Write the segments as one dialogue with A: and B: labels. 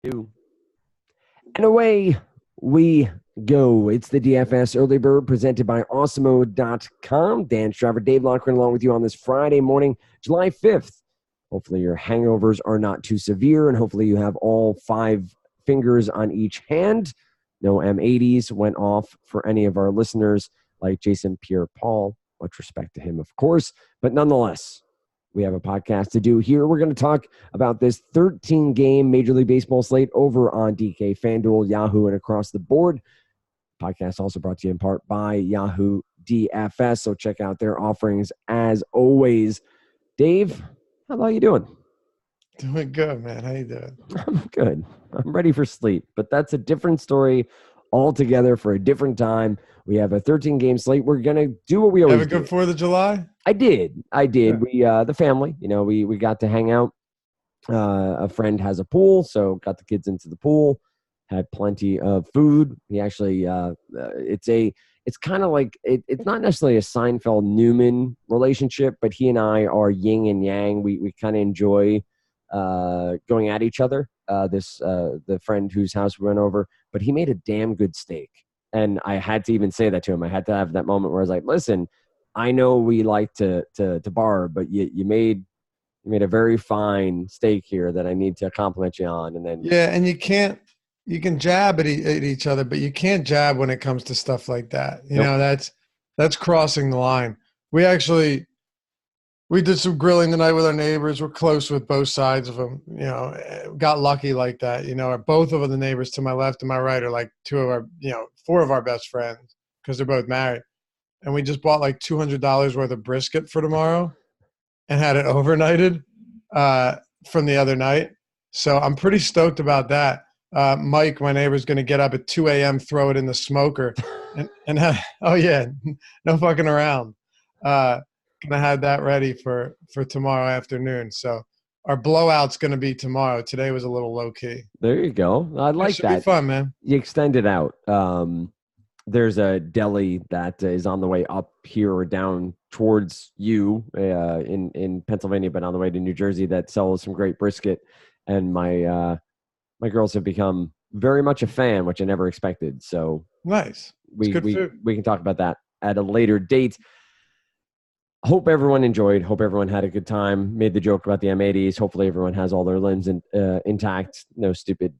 A: Two. And away we go. It's the DFS Early Bird presented by Awesemo.com. Dan Straver, Dave Lockren along with you on this Friday morning, July 5th. Hopefully your hangovers are not too severe, and hopefully you have all 5 fingers on each hand. No M80s went off for any of our listeners like Jason Pierre-Paul. Much respect to him, of course. But nonetheless, we have a podcast to do here. We're going to talk about this 13-game Major League Baseball slate over on DK FanDuel, Yahoo, and across the board. Podcast also brought to you in part by Yahoo DFS, so check out their offerings as always. Dave, how about you doing?
B: Doing good, man. How you doing?
A: I'm good. I'm ready for sleep, but that's a different story altogether for a different time. We have a 13-game slate. We're going to do what we always do.
B: Have a good 4th of July?
A: I did.
B: Yeah.
A: We, the family, we got to hang out. A friend has a pool, so got the kids into the pool, had plenty of food. He actually, it's kind of like, it's not necessarily a Seinfeld-Newman relationship, but he and I are yin and yang. We kind of enjoy going at each other. The friend whose house we went over, but he made a damn good steak. And I had to even say that to him. I had to have that moment where I was like, listen, I know we like to bar, but you made a very fine steak here that I need to compliment you on. And then
B: and you can jab at each other, but you can't jab when it comes to stuff like that. You know, that's crossing the line. We did some grilling tonight with our neighbors. We're close with both sides of them. Got lucky like that. Both of the neighbors to my left and my right are like 4 of our best friends because they're both married. And we just bought like $200 worth of brisket for tomorrow and had it overnighted from the other night. So I'm pretty stoked about that. Mike, my neighbor's going to get up at 2 a.m., throw it in the smoker. and oh, yeah, no fucking around. Going to have that ready for tomorrow afternoon. So our blowout's going to be tomorrow. Today was a little low-key.
A: There you go. I like that.
B: Be fun, man.
A: You extend it out. There's a deli that is on the way up here or down towards you in Pennsylvania, but on the way to New Jersey that sells some great brisket. And my girls have become very much a fan, which I never expected. So
B: nice.
A: We can talk about that at a later date. Hope everyone enjoyed. Hope everyone had a good time. Made the joke about the M80s. Hopefully everyone has all their limbs intact. No stupid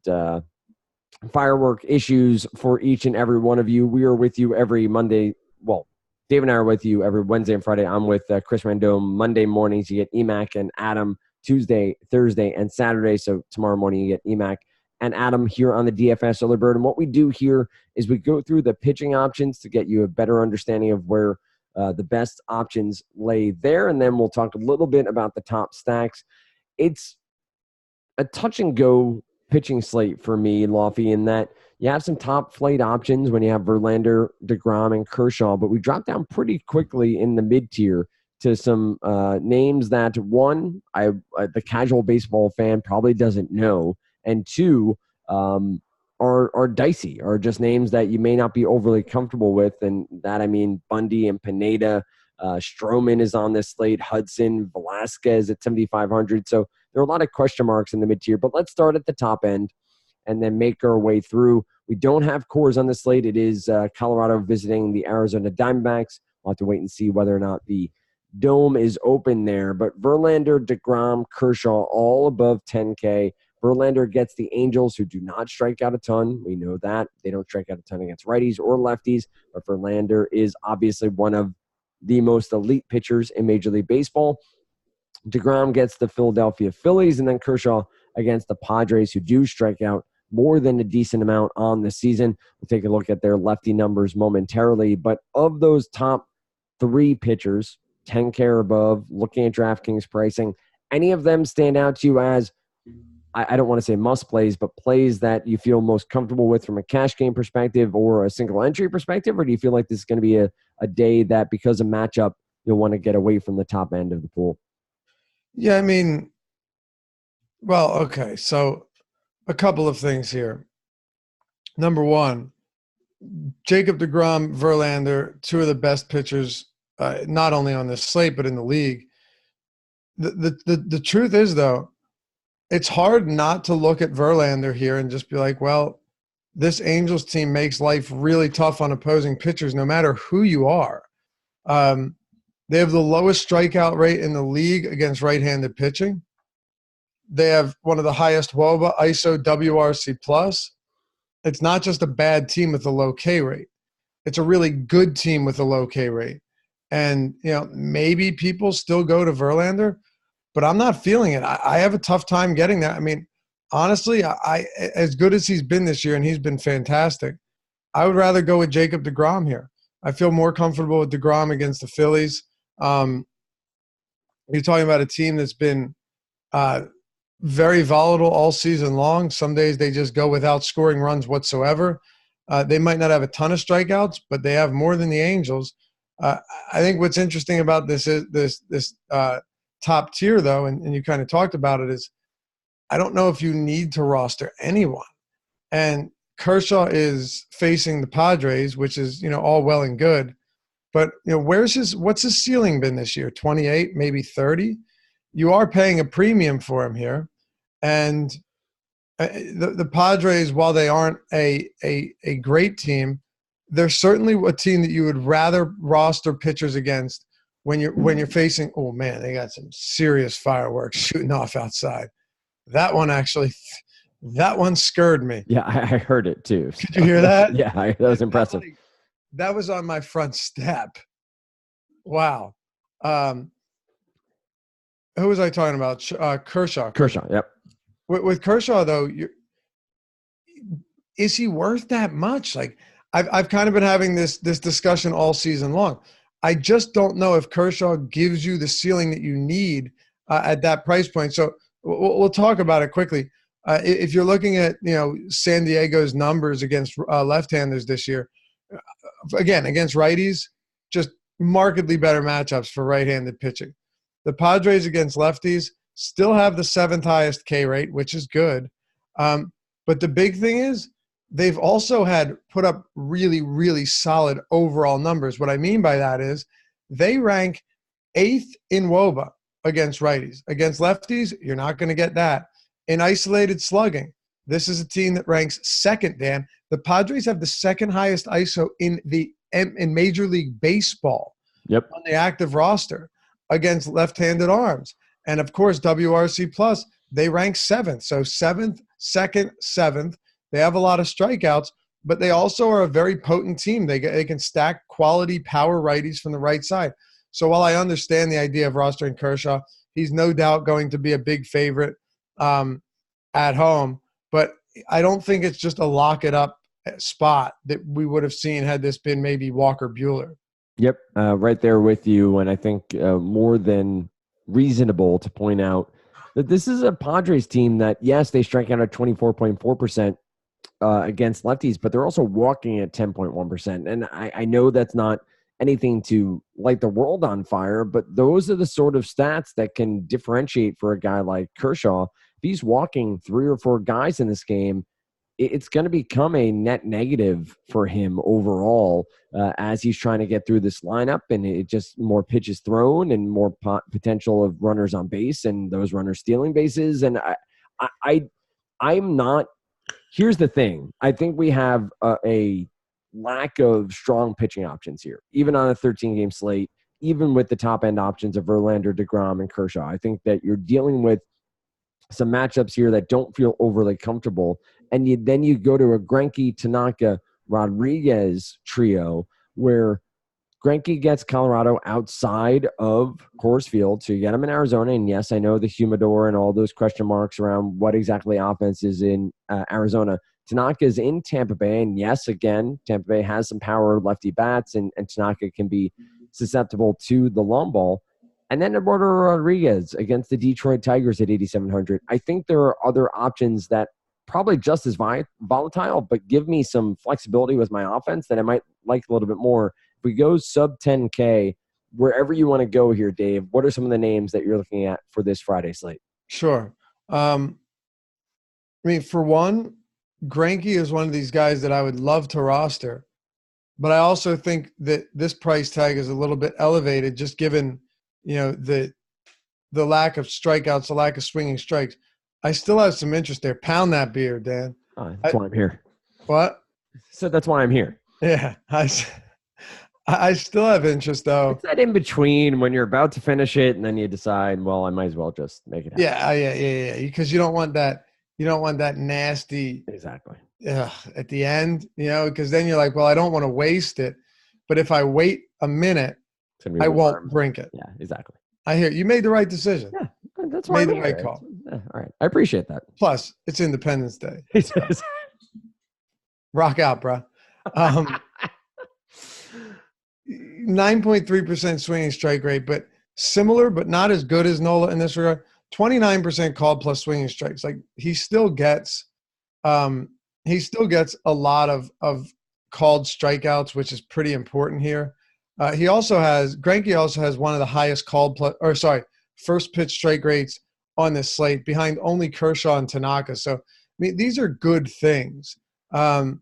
A: firework issues for each and every one of you. We are with you every Monday. Well, Dave and I are with you every Wednesday and Friday. I'm with Chris Rendome. Monday mornings, you get Emac and Adam. Tuesday, Thursday, and Saturday. So tomorrow morning, you get Emac and Adam here on the DFS Early Bird. And what we do here is we go through the pitching options to get you a better understanding of where the best options lay there. And then we'll talk a little bit about the top stacks. It's a touch and go pitching slate for me, Lofty, in that you have some top flight options when you have Verlander, DeGrom, and Kershaw, but we drop down pretty quickly in the mid-tier to some names that, one, the casual baseball fan probably doesn't know, and two, are dicey, are just names that you may not be overly comfortable with, and that I mean Bundy and Pineda. Stroman is on this slate, Hudson, Velasquez at 7,500. So there are a lot of question marks in the mid-tier, but let's start at the top end and then make our way through. We don't have Coors on the slate. It is Colorado visiting the Arizona Diamondbacks. We'll have to wait and see whether or not the Dome is open there. But Verlander, DeGrom, Kershaw, all above 10K. Verlander gets the Angels, who do not strike out a ton. We know that. They don't strike out a ton against righties or lefties. But Verlander is obviously one of the most elite pitchers in Major League Baseball. DeGrom gets the Philadelphia Phillies, and then Kershaw against the Padres, who do strike out more than a decent amount on the season. We'll take a look at their lefty numbers momentarily. But of those top 3 pitchers, 10K or above, looking at DraftKings pricing, any of them stand out to you as, I don't want to say must plays, but plays that you feel most comfortable with from a cash game perspective or a single entry perspective? Or do you feel like this is going to be a day that because of matchup, you'll want to get away from the top end of the pool?
B: Yeah, I mean, well, okay. So a couple of things here. Number one, Jacob deGrom, Verlander, 2 of the best pitchers, not only on this slate, but in the league. The truth is, though, it's hard not to look at Verlander here and just be like, well, this Angels team makes life really tough on opposing pitchers, no matter who you are. They have the lowest strikeout rate in the league against right-handed pitching. They have one of the highest WOBA, ISO, WRC plus. It's not just a bad team with a low K rate. It's a really good team with a low K rate. And, maybe people still go to Verlander, but I'm not feeling it. I have a tough time getting that. I mean, honestly, I as good as he's been this year, and he's been fantastic, I would rather go with Jacob deGrom here. I feel more comfortable with deGrom against the Phillies. You're talking about a team that's been very volatile all season long. Some days they just go without scoring runs whatsoever. They might not have a ton of strikeouts, but they have more than the Angels. I think what's interesting about this is this top tier, though, and you kind of talked about it, is I don't know if you need to roster anyone. And Kershaw is facing the Padres, which is, all well and good. But, what's his ceiling been this year? 28, maybe 30? You are paying a premium for him here. And the Padres, while they aren't a great team, they're certainly a team that you would rather roster pitchers against when you're facing. Oh man, they got some serious fireworks shooting off outside. That one scared me.
A: Yeah, I heard it too.
B: Did you hear that?
A: Yeah, that was impressive.
B: That was on my front step. Wow. Who was I talking about? Kershaw.
A: Kershaw, yep.
B: With Kershaw, though, is he worth that much? Like, I've kind of been having this discussion all season long. I just don't know if Kershaw gives you the ceiling that you need at that price point. So we'll talk about it quickly. If you're looking at San Diego's numbers against left-handers this year, again against righties, just markedly better matchups for right-handed pitching. The Padres against lefties still have the 7th highest K rate, which is good. But the big thing is they've also had put up really, really solid overall numbers. What I mean by that is they rank 8th in WOBA against righties. Against lefties, you're not going to get that. In isolated slugging, this is a team that ranks 2nd, Dan. The Padres have the 2nd highest ISO in Major League Baseball.
A: Yep.
B: On the active roster against left-handed arms. And, of course, WRC plus, they rank 7th. So 7th, 2nd, 7th. They have a lot of strikeouts, but they also are a very potent team. They can stack quality power righties from the right side. So while I understand the idea of rostering Kershaw, he's no doubt going to be a big favorite at home. But I don't think it's just a lock-it-up spot that we would have seen had this been maybe Walker Buehler.
A: Yep, right there with you. And I think more than reasonable to point out that this is a Padres team that, yes, they strike out at 24.4% against lefties, but they're also walking at 10.1%. And I know that's not anything to light the world on fire, but those are the sort of stats that can differentiate for a guy like Kershaw. If he's walking 3 or 4 guys in this game, it's going to become a net negative for him overall as he's trying to get through this lineup, and it just more pitches thrown and more potential of runners on base and those runners stealing bases. And I'm not – here's the thing. I think we have a lack of strong pitching options here, even on a 13-game slate, even with the top-end options of Verlander, deGrom, and Kershaw. I think that you're dealing with some matchups here that don't feel overly comfortable. And then you go to a Greinke, Tanaka, Rodriguez trio where Greinke gets Colorado outside of Coors Field. So you get him in Arizona. And yes, I know the humidor and all those question marks around what exactly offense is in Arizona. Tanaka is in Tampa Bay. And yes, again, Tampa Bay has some power lefty bats, and Tanaka can be susceptible to the long ball. And then Eduardo Rodriguez against the Detroit Tigers at 8,700. I think there are other options that probably just as volatile, but give me some flexibility with my offense that I might like a little bit more. If we go sub 10K, wherever you want to go here, Dave, what are some of the names that you're looking at for this Friday slate?
B: Sure. I mean, for one, Greinke is one of these guys that I would love to roster, but I also think that this price tag is a little bit elevated just given, the lack of strikeouts, the lack of swinging strikes. I still have some interest there. Pound that beer, Dan.
A: That's why I'm here.
B: What?
A: So that's why I'm here.
B: Yeah, I still have interest though.
A: It's that in between when you're about to finish it and then you decide, well, I might as well just make it happen.
B: Yeah. Because you don't want that. You don't want that nasty.
A: Exactly.
B: At the end, because then you're like, well, I don't want to waste it, but if I wait a minute, I won't drink it.
A: Yeah, exactly.
B: I hear you made the right decision.
A: Yeah, that's why
B: made
A: I'm
B: the
A: here.
B: right call.
A: All right, I appreciate that.
B: Plus, it's Independence Day. Rock out, bro. 9.3% swinging strike rate, but similar, but not as good as Nola in this regard. 29% called plus swinging strikes. Like he still gets a lot of called strikeouts, which is pretty important here. Greinke also has one of the highest first pitch strike rates on this slate, behind only Kershaw and Tanaka. So, I mean, these are good things. I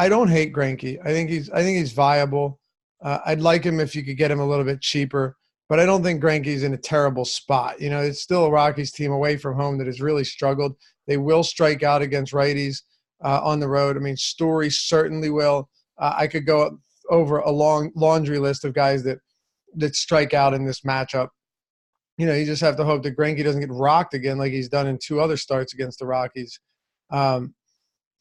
B: don't hate Greinke. I think he's viable. I'd like him if you could get him a little bit cheaper, but I don't think Greinke's in a terrible spot. It's still a Rockies team away from home that has really struggled. They will strike out against righties on the road. I mean, Story certainly will. I could go over a long laundry list of guys that strike out in this matchup. You just have to hope that Greinke doesn't get rocked again like he's done in 2 other starts against the Rockies. And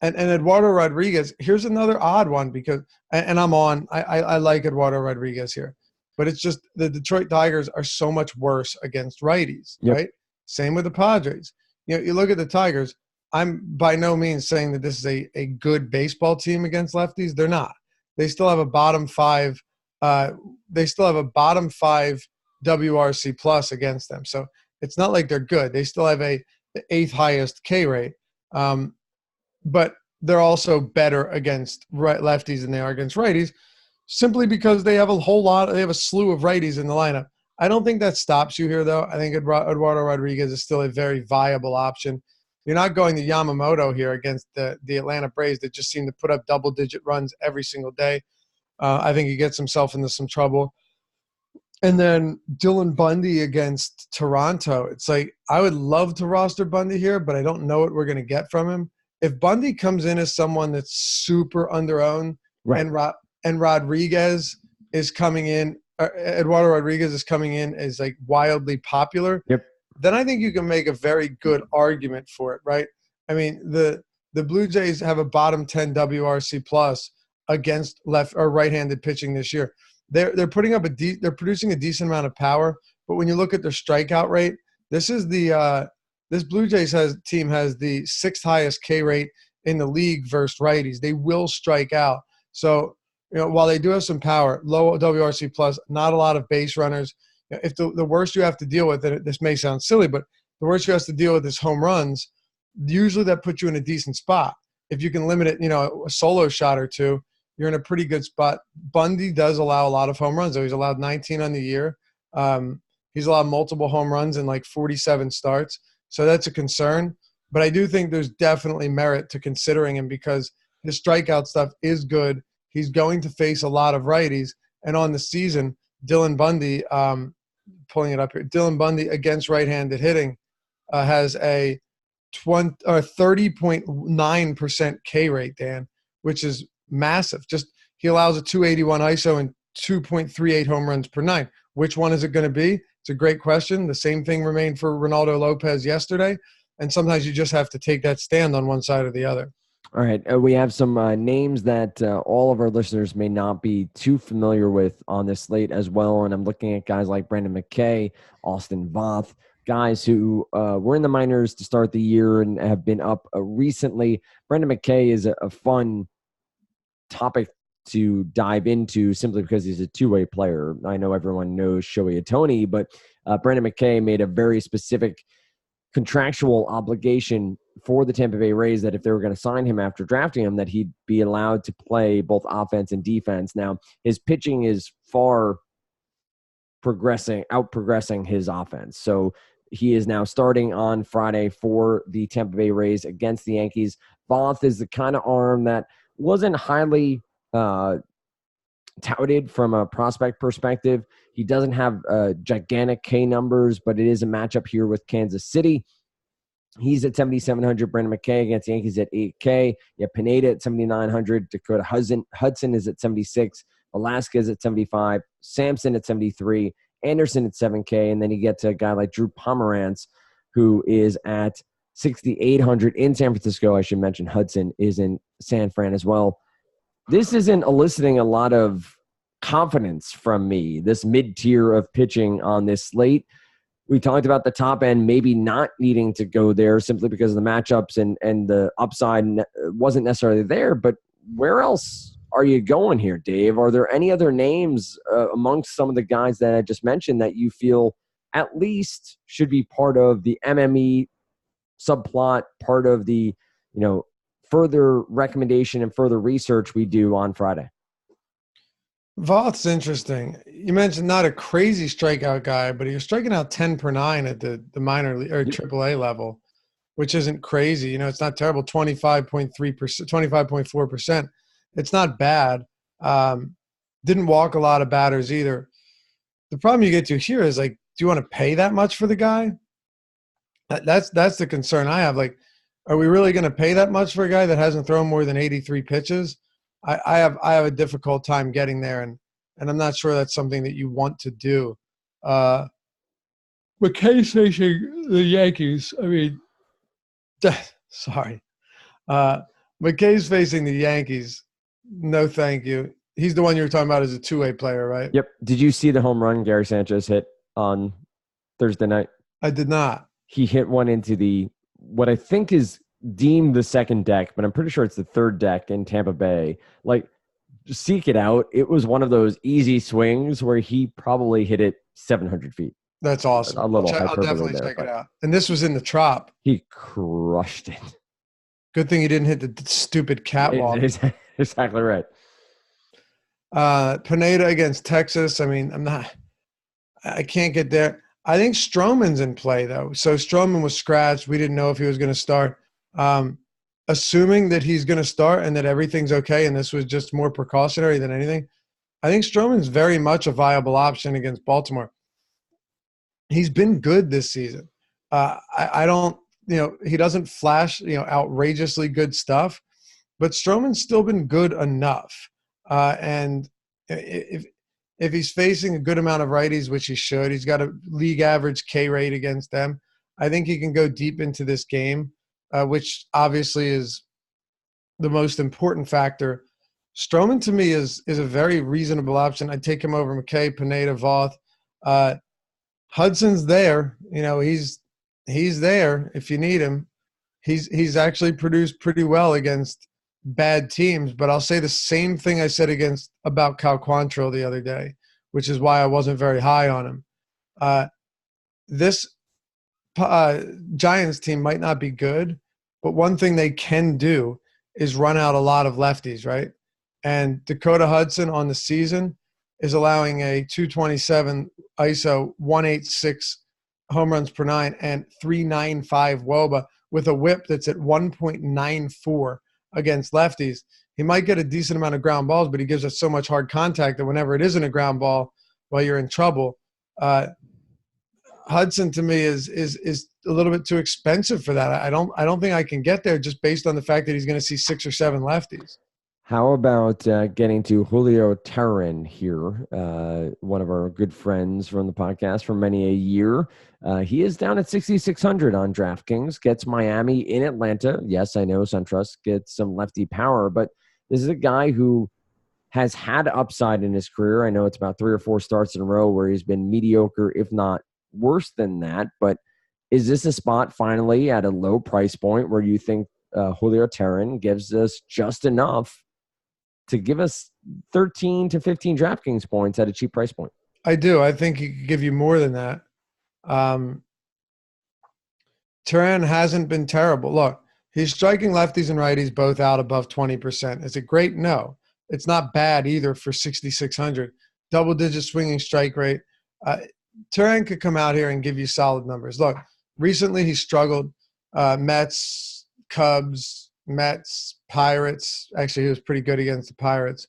B: Eduardo Rodriguez, here's another odd one because – and I like Eduardo Rodriguez here. But it's just the Detroit Tigers are so much worse against righties, right? Same with the Padres. You look at the Tigers, I'm by no means saying that this is a good baseball team against lefties. They're not. They still have a bottom 5 WRC plus against them. So it's not like they're good. They still have the 8th highest K rate. But they're also better against lefties than they are against righties, simply because they have a slew of righties in the lineup. I don't think that stops you here, though. I think Eduardo Rodriguez is still a very viable option. You're not going to Yamamoto here against the Atlanta Braves that just seem to put up double-digit runs every single day. I think he gets himself into some trouble. And then Dylan Bundy against Toronto. It's like I would love to roster Bundy here, but I don't know what we're going to get from him. If Bundy comes in as someone that's super underowned, right, and Rodriguez is coming in, Eduardo Rodriguez is coming in as like wildly popular, then I think you can make a very good argument for it, right? I mean, the Blue Jays have a bottom 10 WRC plus against left or right-handed pitching this year. They're putting up they're producing a decent amount of power, but when you look at their strikeout rate, this Blue Jays team has the 6th highest K rate in the league versus righties. They will strike out. So, while they do have some power, low WRC plus, not a lot of base runners. If the worst you have to deal with, and this may sound silly, but the worst you have to deal with is home runs, usually that puts you in a decent spot. If you can limit it, a solo shot or 2, you're in a pretty good spot. Bundy does allow a lot of home runs, though. He's allowed 19 on the year. He's allowed multiple home runs in like 47 starts. So that's a concern. But I do think there's definitely merit to considering him because his strikeout stuff is good. He's going to face a lot of righties. And on the season, Dylan Bundy, pulling it up here, Dylan Bundy against right-handed hitting has a 30.9% K rate, Dan, which is massive. Just he allows a 281 ISO and 2.38 home runs per 9. Which one is it going to be? It's a great question. The same thing remained for Ronaldo Lopez yesterday. And sometimes you just have to take that stand on one side or the other.
A: All right. We have some names that all of our listeners may not be too familiar with on this slate as well. And I'm looking at guys like Brendan McKay, Austin Voth, guys who were in the minors to start the year and have been up recently. Brendan McKay is a fun topic to dive into simply because he's a two-way player. I know everyone knows Shohei Ohtani, but Brendan McKay made a very specific contractual obligation for the Tampa Bay Rays that if they were going to sign him after drafting him, that he'd be allowed to play both offense and defense. Now, his pitching is far out-progressing his offense. So he is now starting on Friday for the Tampa Bay Rays against the Yankees. Voth is the kind of arm that wasn't highly touted from a prospect perspective. He doesn't have gigantic K numbers, but it is a matchup here with Kansas City. He's at 7,700. Brendan McKay against the Yankees at 8K. You have Pineda at 7,900. Dakota Hudson is at 76. Velasquez at 75. Sampson at 73. Anderson at 7K. And then you get to a guy like Drew Pomeranz, who is at 6,800 in San Francisco. I should mention Hudson is in San Fran as well. This isn't eliciting a lot of confidence from me, this mid-tier of pitching on this slate. We talked about the top end maybe not needing to go there simply because of the matchups and the upside wasn't necessarily there. But where else are you going here, Dave? Are there any other names amongst some of the guys that I just mentioned that you feel at least should be part of the MME subplot, part of the, further recommendation and further research we do on Friday?
B: Voth's interesting. You mentioned not a crazy strikeout guy, but he was striking out 10 per 9 at the minor league or AAA level, which isn't crazy. It's not terrible. 25.3%, 25.4%. It's not bad. Didn't walk a lot of batters either. The problem you get to here is do you want to pay that much for the guy? That's the concern I have. Are we really going to pay that much for a guy that hasn't thrown more than 83 pitches? I have a difficult time getting there, and I'm not sure that's something that you want to do. McKay's facing the Yankees. Sorry. McKay's facing the Yankees. No, thank you. He's the one you were talking about as a two-way player, right?
A: Yep. Did you see the home run Gary Sanchez hit on Thursday night?
B: I did not.
A: He hit one into what I think is deemed the second deck, but I'm pretty sure it's the third deck in Tampa Bay. Just seek it out. It was one of those easy swings where he probably hit it 700 feet.
B: That's awesome.
A: A little
B: I'll definitely check it out. And this was in the Trop.
A: He crushed it.
B: Good thing he didn't hit the stupid catwalk.
A: Exactly right.
B: Pineda against Texas. I can't get there. I think Stroman's in play, though. So Stroman was scratched. We didn't know if he was going to start. Assuming that he's going to start and that everything's okay and this was just more precautionary than anything, I think Stroman's very much a viable option against Baltimore. He's been good this season. I don't, he doesn't flash, outrageously good stuff, but Stroman's still been good enough. And if he's facing a good amount of righties, which he should, he's got a league average K rate against them. I think he can go deep into this game, which obviously is the most important factor. Stroman to me is a very reasonable option. I'd take him over McKay, Pineda, Voth. Hudson's there. He's there if you need him. He's actually produced pretty well against bad teams, but I'll say the same thing I said about Cal Quantrill the other day, which is why I wasn't very high on him. This Giants team might not be good, but one thing they can do is run out a lot of lefties, right? And Dakota Hudson on the season is allowing a 227 ISO, 186 home runs per 9, and 395 WOBA with a whip that's at 1.94 against lefties. He might get a decent amount of ground balls, but he gives us so much hard contact that whenever it isn't a ground ball, well, you're in trouble. Hudson to me is a little bit too expensive for that. I don't think I can get there just based on the fact that he's going to see 6 or 7 lefties.
A: How about getting to Julio Teheran here, one of our good friends from the podcast for many a year. He is down at 6,600 on DraftKings, gets Miami in Atlanta. Yes, I know SunTrust gets some lefty power, but this is a guy who has had upside in his career. I know it's about 3 or 4 starts in a row where he's been mediocre, if not worse than that. But is this a spot finally at a low price point where you think Julio Teheran gives us just enough to give us 13 to 15 DraftKings points at a cheap price point?
B: I do. I think he could give you more than that. Teheran hasn't been terrible. Look, he's striking lefties and righties both out above 20%. Is it great? No. It's not bad either for 6,600. Double-digit swinging strike rate. Teheran could come out here and give you solid numbers. Look, recently he struggled. Mets, Cubs, Mets, Pirates. Actually, he was pretty good against the Pirates.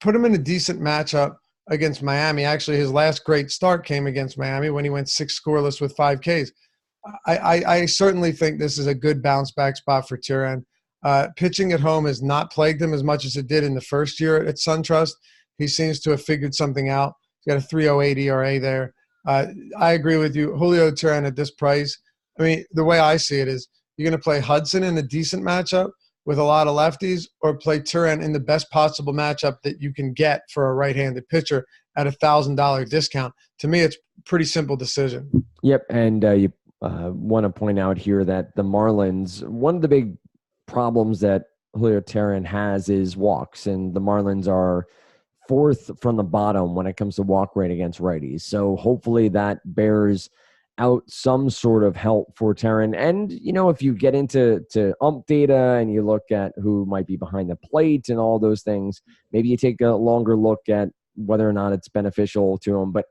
B: Put him in a decent matchup against Miami. Actually, his last great start came against Miami when he went 6 scoreless with 5 Ks. I certainly think this is a good bounce back spot for Turan. Pitching at home has not plagued him as much as it did in the first year at SunTrust. He seems to have figured something out. He's got a 3.08 ERA there. I agree with you. Julio Turan at this price, I mean, the way I see it is you're going to play Hudson in a decent matchup with a lot of lefties, or play Turan in the best possible matchup that you can get for a right-handed pitcher at $1,000 discount. To me, it's a pretty simple decision.
A: Yep, and you want to point out here that the Marlins, one of the big problems that Julio Turan has is walks, and the Marlins are fourth from the bottom when it comes to walk rate against righties. So hopefully that bears out some sort of help for Turan. And, you know, if you get into ump data and you look at who might be behind the plate and all those things, maybe you take a longer look at whether or not it's beneficial to him. But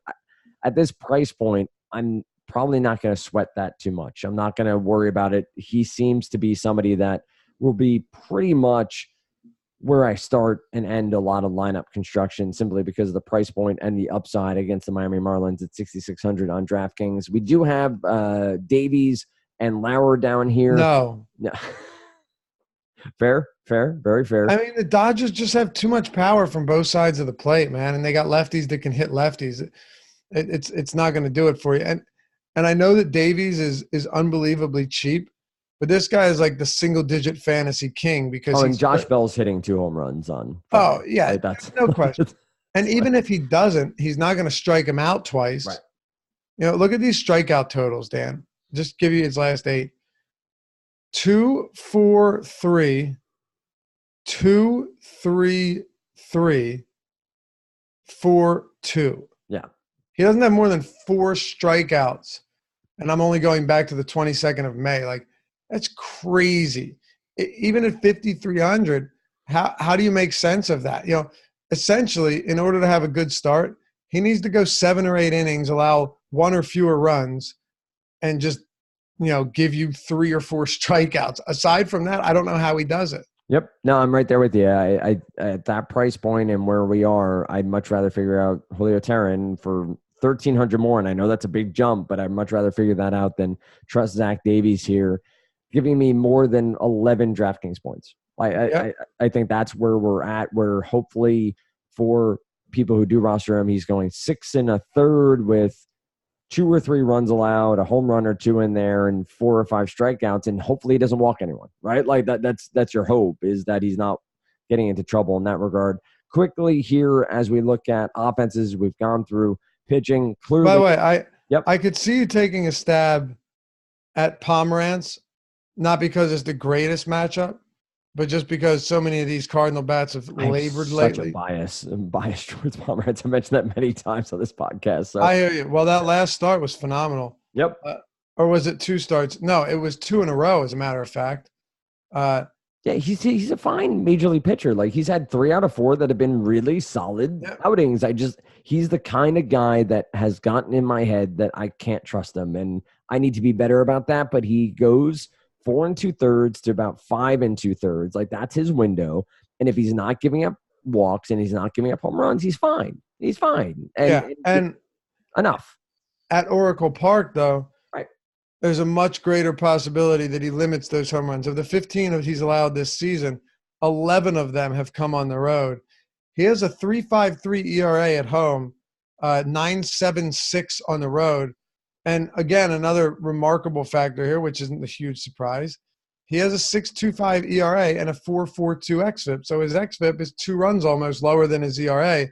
A: at this price point, I'm probably not going to sweat that too much. I'm not going to worry about it. He seems to be somebody that will be pretty much where I start and end a lot of lineup construction, simply because of the price point and the upside against the Miami Marlins at 6,600 on DraftKings. We do have Davies and Lauer down here.
B: No.
A: Fair, very fair.
B: I mean, the Dodgers just have too much power from both sides of the plate, man, and they got lefties that can hit lefties. It's not going to do it for you. And I know that Davies is unbelievably cheap, but this guy is like the single-digit fantasy king because
A: and Josh Bell's hitting 2 home runs on.
B: Oh, yeah,
A: right? That's
B: no question. And even if he doesn't, he's not going to strike him out twice.
A: Right.
B: You know, look at these strikeout totals, Dan. Just give you his last 8. 2, 4, 3, 2, 3, 3, 4, 2.
A: Yeah.
B: He doesn't have more than 4 strikeouts. And I'm only going back to the 22nd of May. Like, that's crazy. Even at 5,300, how do you make sense of that? You know, essentially, in order to have a good start, he needs to go 7 or 8 innings, allow 1 or fewer runs, and just, you know, give you 3 or 4 strikeouts. Aside from that, I don't know how he does it.
A: Yep. No, I'm right there with you. I at that price point and where we are, I'd much rather figure out Julio Turan for 1,300 more. And I know that's a big jump, but I'd much rather figure that out than trust Zach Davies here, giving me more than 11 DraftKings points. I think that's where we're at, where hopefully for people who do roster him, he's going 6 1/3 with 2 or 3 runs allowed, a home run or 2 in there, and 4 or 5 strikeouts, and hopefully he doesn't walk anyone, right? Like that's your hope, is that he's not getting into trouble in that regard. Quickly here, as we look at offenses, we've gone through pitching. Clearly,
B: by the way, I could see you taking a stab at Pomerantz, not because it's the greatest matchup, but just because so many of these Cardinal bats have labored lately.
A: I'm biased towards Pomerantz. I mentioned that many times on this podcast. So
B: I hear you. Well, that last start was phenomenal.
A: Yep.
B: Or was it 2 starts? No, it was 2 in a row, as a matter of fact.
A: Yeah, he's a fine major league pitcher. Like, he's had 3 out of 4 that have been really solid outings. He's the kind of guy that has gotten in my head that I can't trust him, and I need to be better about that. But he goes 4 2/3 to about 5 2/3. Like, that's his window. And if he's not giving up walks and he's not giving up home runs, he's fine. He's fine. And enough.
B: At Oracle Park, though,
A: right,
B: there's a much greater possibility that he limits those home runs. Of the 15 that he's allowed this season, 11 of them have come on the road. He has a 3.53 ERA at home, 9.76 on the road. And again, another remarkable factor here, which isn't a huge surprise, he has a 6.25 ERA and a 4.42 xFIP. So his xFIP is 2 runs almost lower than his ERA.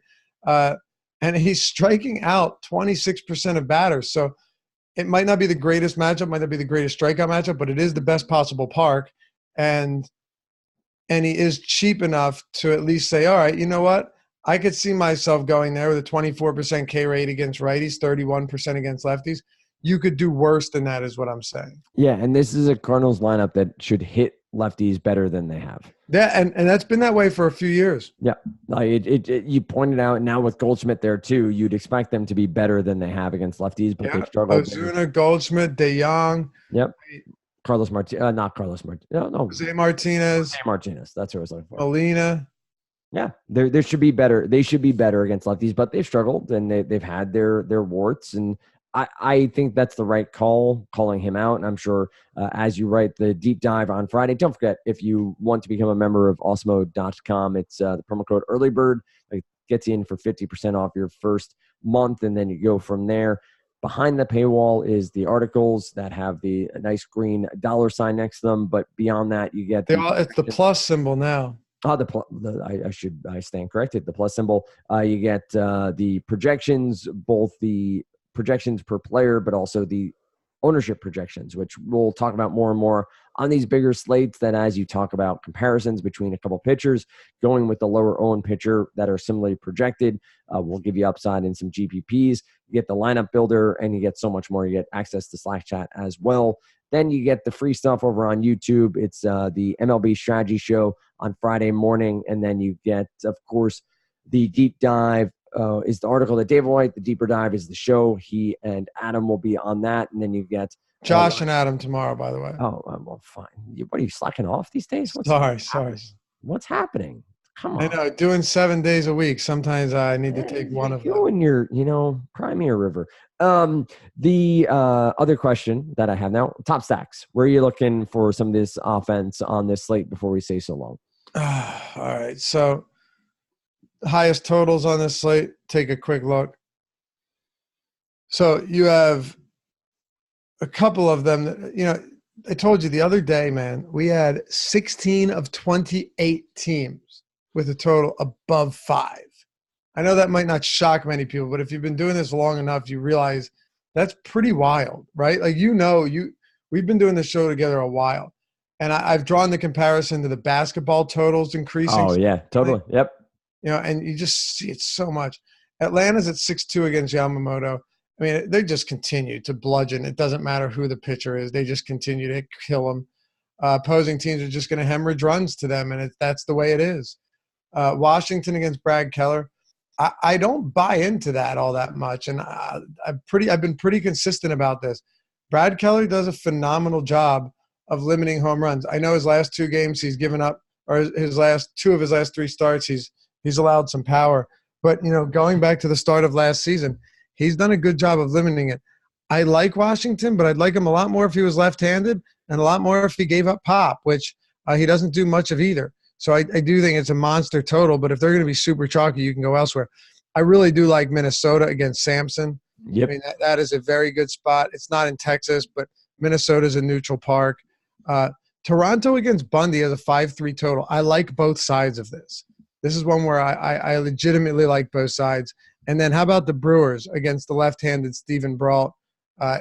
B: And he's striking out 26% of batters. So it might not be the greatest matchup, might not be the greatest strikeout matchup, but it is the best possible park. And he is cheap enough to at least say, all right, you know what? I could see myself going there with a 24% K rate against righties, 31% against lefties. You could do worse than that, is what I'm saying.
A: Yeah, and this is a Cardinals lineup that should hit lefties better than they have.
B: Yeah, and that's been that way for a few years.
A: Yeah, you pointed out, now with Goldschmidt there too, you'd expect them to be better than they have against lefties, but they've struggled.
B: Ozuna, Goldschmidt, De Jong.
A: Yep. Carlos Martinez, not Carlos Martinez. No.
B: Jose Martinez.
A: Jose Martinez. That's what I was looking for.
B: Molina.
A: Yeah, there should be better. They should be better against lefties, but they've struggled and they've had their warts. And I think that's the right call, calling him out. And I'm sure as you write the deep dive on Friday, don't forget, if you want to become a member of Awesemo.com, it's the promo code EARLYBIRD. It gets you in for 50% off your first month, and then you go from there. Behind the paywall is the articles that have the nice green $sign next to them. But beyond that, you get
B: it's the plus symbol now.
A: I stand corrected. The plus symbol. You get the projections, both the projections per player, but also the ownership projections, which we'll talk about more and more on these bigger slates. That as you talk about comparisons between a couple pitchers, going with the lower owned pitcher that are similarly projected, will give you upside in some GPPs. You get the lineup builder, and you get so much more. You get access to Slack chat as well. Then you get the free stuff over on YouTube. It's the MLB strategy show on Friday morning. And then you get, of course, the deep dive is the article that David White. The deeper dive is the show. He and Adam will be on that. And then you get
B: Josh and Adam tomorrow, by the way.
A: Oh, well, fine. What are you slacking off these days?
B: Sorry.
A: What's happening? Come on.
B: I know, doing 7 days a week. Sometimes I need to take one of them.
A: You and your, cry me a river. The other question that I have now, top stacks. Where are you looking for some of this offense on this slate before we say so long?
B: All right. So highest totals on this slate, take a quick look. So you have a couple of them that, I told you the other day, man, we had 16 of 28 teams with a total above 5. I know that might not shock many people, but if you've been doing this long enough, you realize that's pretty wild, right? Like, we've been doing this show together a while, and I've drawn the comparison to the basketball totals increasing.
A: Oh, yeah, totally. Yep.
B: And you just see it so much. Atlanta's at 6-2 against Yamamoto. I mean, they just continue to bludgeon. It doesn't matter who the pitcher is. They just continue to kill them. Opposing teams are just going to hemorrhage runs to them, and that's the way it is. Washington against Brad Keller. I don't buy into that all that much, and I've been pretty consistent about this. Brad Keller does a phenomenal job of limiting home runs. I know his last 2 games he's given up, or his last 2 of his last 3 starts he's allowed some power. But going back to the start of last season, he's done a good job of limiting it. I like Washington, but I'd like him a lot more if he was left-handed, and a lot more if he gave up pop, which he doesn't do much of either. So I do think it's a monster total, but if they're going to be super chalky, you can go elsewhere. I really do like Minnesota against Sampson.
A: Yep.
B: I mean, that is a very good spot. It's not in Texas, but Minnesota's a neutral park. Toronto against Bundy has a 5-3 total. I like both sides of this. This is one where I legitimately like both sides. And then how about the Brewers against the left-handed Steven Brault?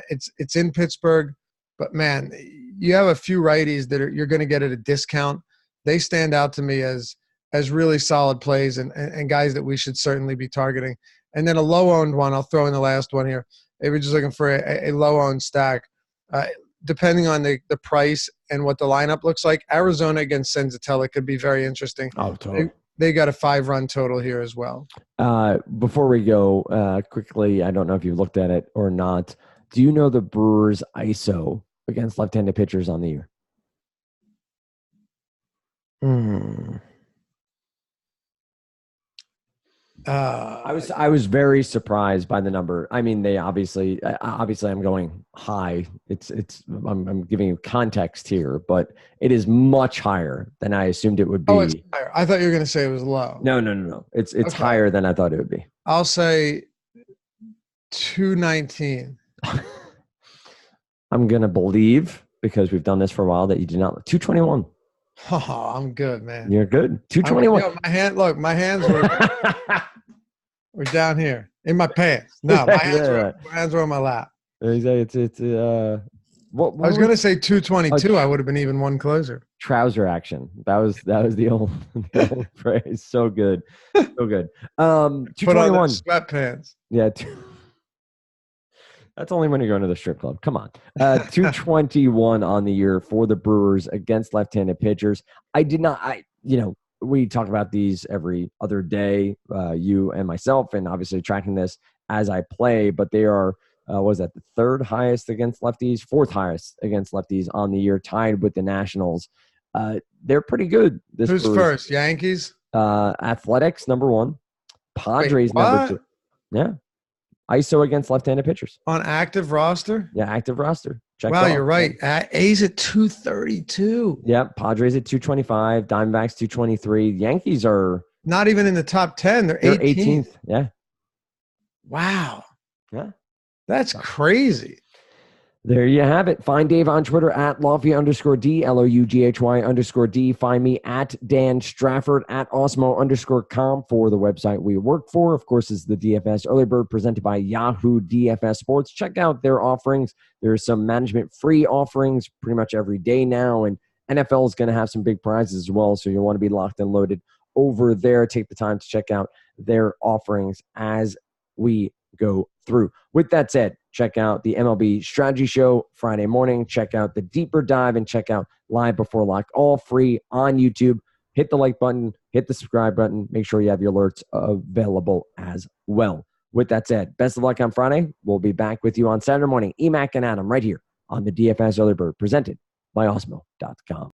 B: It's in Pittsburgh, but, man, you have a few righties that you're going to get at a discount. They stand out to me as really solid plays and guys that we should certainly be targeting. And then a low-owned one, I'll throw in the last one here. If you're just looking for a low-owned stack, depending on the price and what the lineup looks like, Arizona against Senzatella could be very interesting.
A: Oh, totally.
B: They got a 5-run total here as well.
A: Before we go, quickly, I don't know if you've looked at it or not. Do you know the Brewers ISO against left-handed pitchers on the year? I was very surprised by the number. I mean, they obviously I'm going high. I'm giving you context here, but it is much higher than I assumed it would be.
B: Oh, it's higher. I thought you were going to say it was low.
A: No. It's
B: Okay.
A: higher than I thought it would be.
B: I'll say 219.
A: I'm gonna believe, because we've done this for a while, that you did not. 221.
B: Oh, I'm good, man.
A: You're good. 221.
B: My hands were down here in my pants. No, my hands were on my lap.
A: I
B: was going to say 222. I would have been even one closer.
A: Trouser action. That was the old phrase. So good. So good. 221.
B: Put on those sweatpants.
A: Yeah. That's only when you're going to the strip club. Come on. 221 on the year for the Brewers against left-handed pitchers. We talk about these every other day, you and myself, and obviously tracking this as I play, but they are, the third highest against lefties, fourth highest against lefties on the year, tied with the Nationals. They're pretty good.
B: Who's
A: Brewers.
B: First? Yankees?
A: Athletics, number 1. Padres, number 2. Yeah. ISO against left-handed pitchers.
B: On active roster?
A: Yeah, active roster. Check
B: Wow, you're right. A's at 232.
A: Yep. Padres at 225. Diamondbacks 223. Yankees are
B: not even in the top 10. They're 18th.
A: Yeah.
B: Wow.
A: Yeah.
B: That's crazy.
A: There you have it. Find Dave on Twitter at Lofty_D, LOUGHY_D. Find me at Dan Strafford at Osmo_com for the website we work for. Of course, is the DFS Early Bird presented by Yahoo DFS Sports. Check out their offerings. There's some management-free offerings pretty much every day now, and NFL is going to have some big prizes as well, so you'll want to be locked and loaded over there. Take the time to check out their offerings as we go through. With that said, check out the MLB Strategy Show Friday morning. Check out the Deeper Dive and check out Live Before Lock, all free on YouTube. Hit the like button, hit the subscribe button. Make sure you have your alerts available as well. With that said, best of luck on Friday. We'll be back with you on Saturday morning. Emac and Adam right here on the DFS Early Bird presented by Osmo.com.